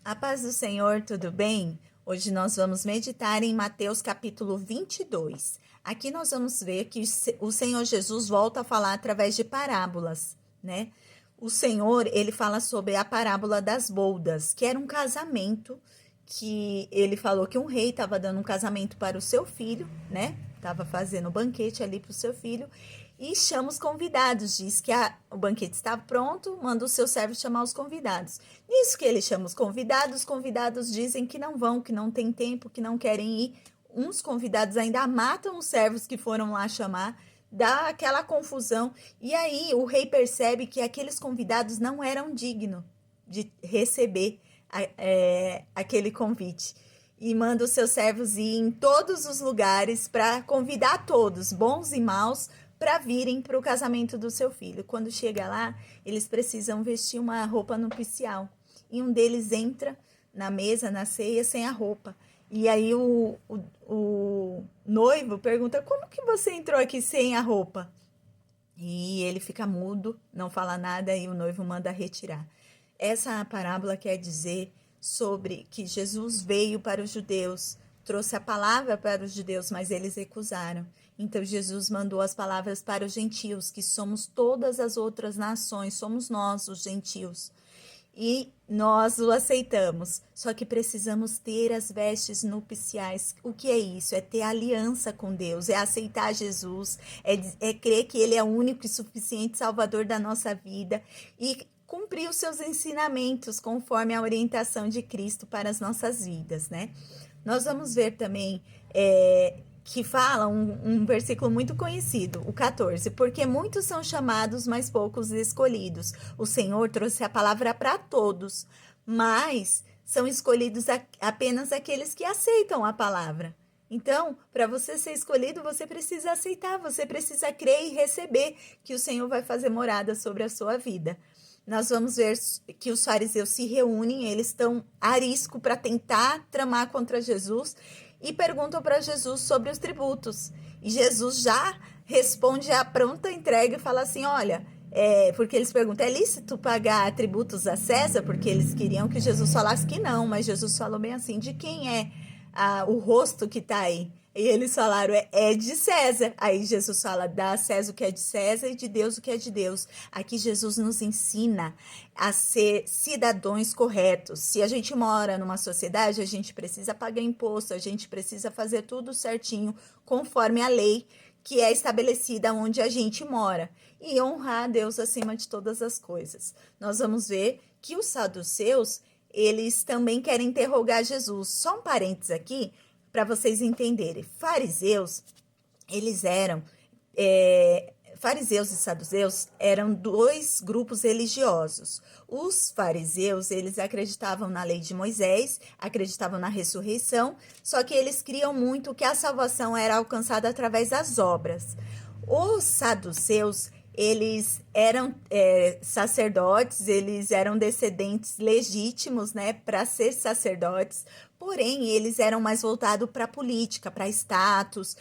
A paz do Senhor, tudo bem? Hoje nós vamos meditar em Mateus capítulo 22. Aqui nós vamos ver que o Senhor Jesus volta a falar através de parábolas, né? O Senhor, ele fala sobre a parábola das boldas, que era um casamento que ele falou que um rei estava dando um casamento para o seu filho, né? Estava fazendo um banquete ali para o seu filho e chama os convidados. Diz que o banquete está pronto, manda o seu servo chamar os convidados. Nisso que ele chama os convidados dizem que não vão, que não tem tempo, que não querem ir. Uns convidados ainda matam os servos que foram lá chamar, dá aquela confusão. E aí o rei percebe que aqueles convidados não eram dignos de receber aquele convite. E manda os seus servos ir em todos os lugares para convidar todos, bons e maus, para virem para o casamento do seu filho. Quando chega lá, eles precisam vestir uma roupa nupcial. E um deles entra na mesa, na ceia, sem a roupa. E aí o noivo pergunta, como que você entrou aqui sem a roupa? E ele fica mudo, não fala nada, e o noivo manda retirar. Essa parábola quer dizer sobre que Jesus veio para os judeus, trouxe a palavra para os judeus, mas eles recusaram. Então Jesus mandou as palavras para os gentios, que somos todas as outras nações, somos nós os gentios. E nós o aceitamos, só que precisamos ter as vestes nupciais. O que é isso? É ter aliança com Deus, é aceitar Jesus, é crer que Ele é o único e suficiente Salvador da nossa vida e cumprir os seus ensinamentos conforme a orientação de Cristo para as nossas vidas, né? Nós vamos ver também que fala um versículo muito conhecido, o 14, porque muitos são chamados, mas poucos escolhidos. O Senhor trouxe a palavra para todos, mas são escolhidos apenas aqueles que aceitam a palavra. Então, para você ser escolhido, você precisa aceitar, você precisa crer e receber que o Senhor vai fazer morada sobre a sua vida. Nós vamos ver que os fariseus se reúnem, eles estão a risco para tentar tramar contra Jesus e perguntam para Jesus sobre os tributos. E Jesus já responde a pronta entrega e fala assim, olha, porque eles perguntam, é lícito pagar tributos a César? Porque eles queriam que Jesus falasse que não, mas Jesus falou bem assim, de quem é o rosto que está aí? E eles falaram, é de César. Aí Jesus fala, dá a César o que é de César e de Deus o que é de Deus. Aqui Jesus nos ensina a ser cidadãos corretos. Se a gente mora numa sociedade, a gente precisa pagar imposto, a gente precisa fazer tudo certinho, conforme a lei que é estabelecida onde a gente mora. E honrar a Deus acima de todas as coisas. Nós vamos ver que os saduceus, eles também querem interrogar Jesus. Só um parênteses aqui, para vocês entenderem, fariseus, eles eram, fariseus e saduceus eram dois grupos religiosos. Os fariseus, eles acreditavam na lei de Moisés, acreditavam na ressurreição, só que eles criam muito que a salvação era alcançada através das obras. Os saduceus, eles eram sacerdotes, eles eram descendentes legítimos, né, para ser sacerdotes, porém eles eram mais voltados para política, para status,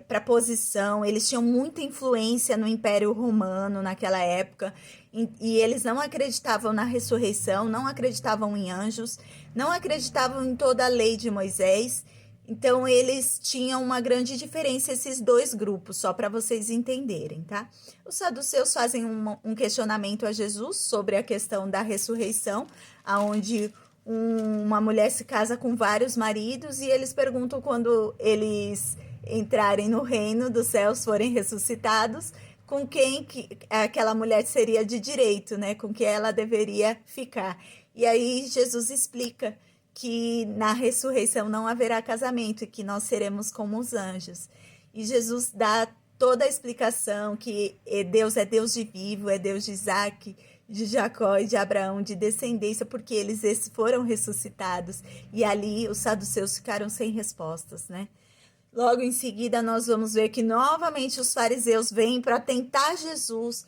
para posição, eles tinham muita influência no Império Romano naquela época, e eles não acreditavam na ressurreição, não acreditavam em anjos, não acreditavam em toda a lei de Moisés. Então, eles tinham uma grande diferença, esses dois grupos, só para vocês entenderem, tá? Os saduceus fazem um questionamento a Jesus sobre a questão da ressurreição, onde uma mulher se casa com vários maridos e eles perguntam quando eles entrarem no reino dos céus, forem ressuscitados, com quem que aquela mulher seria de direito, né? Com quem ela deveria ficar. E aí, Jesus explica que na ressurreição não haverá casamento e que nós seremos como os anjos. E Jesus dá toda a explicação que Deus é Deus de vivo, é Deus de Isaac, de Jacó e de Abraão, de descendência, porque eles foram ressuscitados. E ali os saduceus ficaram sem respostas, né? Logo em seguida, nós vamos ver que novamente os fariseus vêm para tentar Jesus,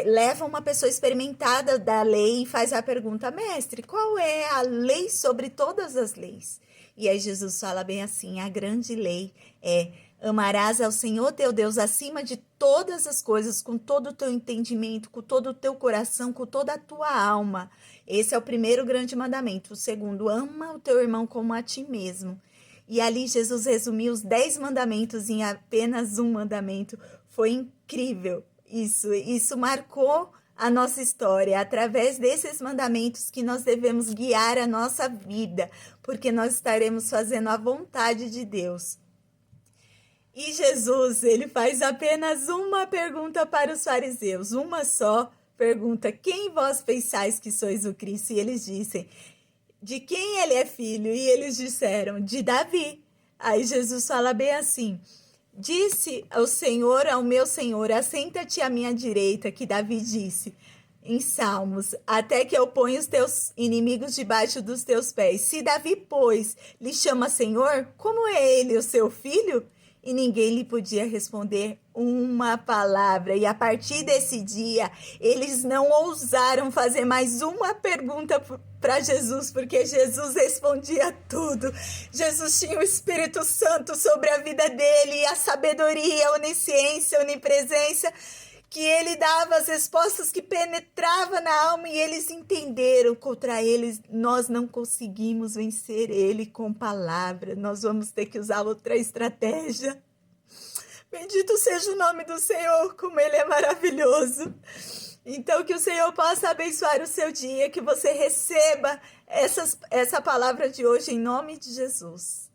leva uma pessoa experimentada da lei e faz a pergunta, mestre, qual é a lei sobre todas as leis? E aí Jesus fala bem assim, a grande lei é Amarás ao Senhor teu Deus acima de todas as coisas, com todo o teu entendimento, com todo o teu coração, com toda a tua alma. Esse é o primeiro grande mandamento. O segundo, ama o teu irmão como a ti mesmo. E ali Jesus resumiu os 10 mandamentos em apenas um mandamento. Foi incrível isso. Isso marcou a nossa história. Através desses mandamentos que nós devemos guiar a nossa vida, porque nós estaremos fazendo a vontade de Deus. E Jesus, ele faz apenas uma pergunta para os fariseus, uma só pergunta: quem vós pensais que sois o Cristo? E eles dizem: de quem ele é filho? E eles disseram: de Davi. Aí Jesus fala bem assim: disse o Senhor ao meu Senhor, assenta-te à minha direita, que Davi disse em Salmos, até que eu ponha os teus inimigos debaixo dos teus pés. Se Davi, pois, lhe chama Senhor, como é ele o seu filho? E ninguém lhe podia responder uma palavra. E a partir desse dia, eles não ousaram fazer mais uma pergunta para Jesus, porque Jesus respondia tudo. Jesus tinha o Espírito Santo sobre a vida dele, e a sabedoria, a onisciência, a onipresença, que ele dava as respostas que penetravam na alma, e eles entenderam. Contra eles, nós não conseguimos vencer ele com palavra, nós vamos ter que usar outra estratégia. Bendito seja o nome do Senhor, como ele é maravilhoso. Então, que o Senhor possa abençoar o seu dia, que você receba essa palavra de hoje em nome de Jesus.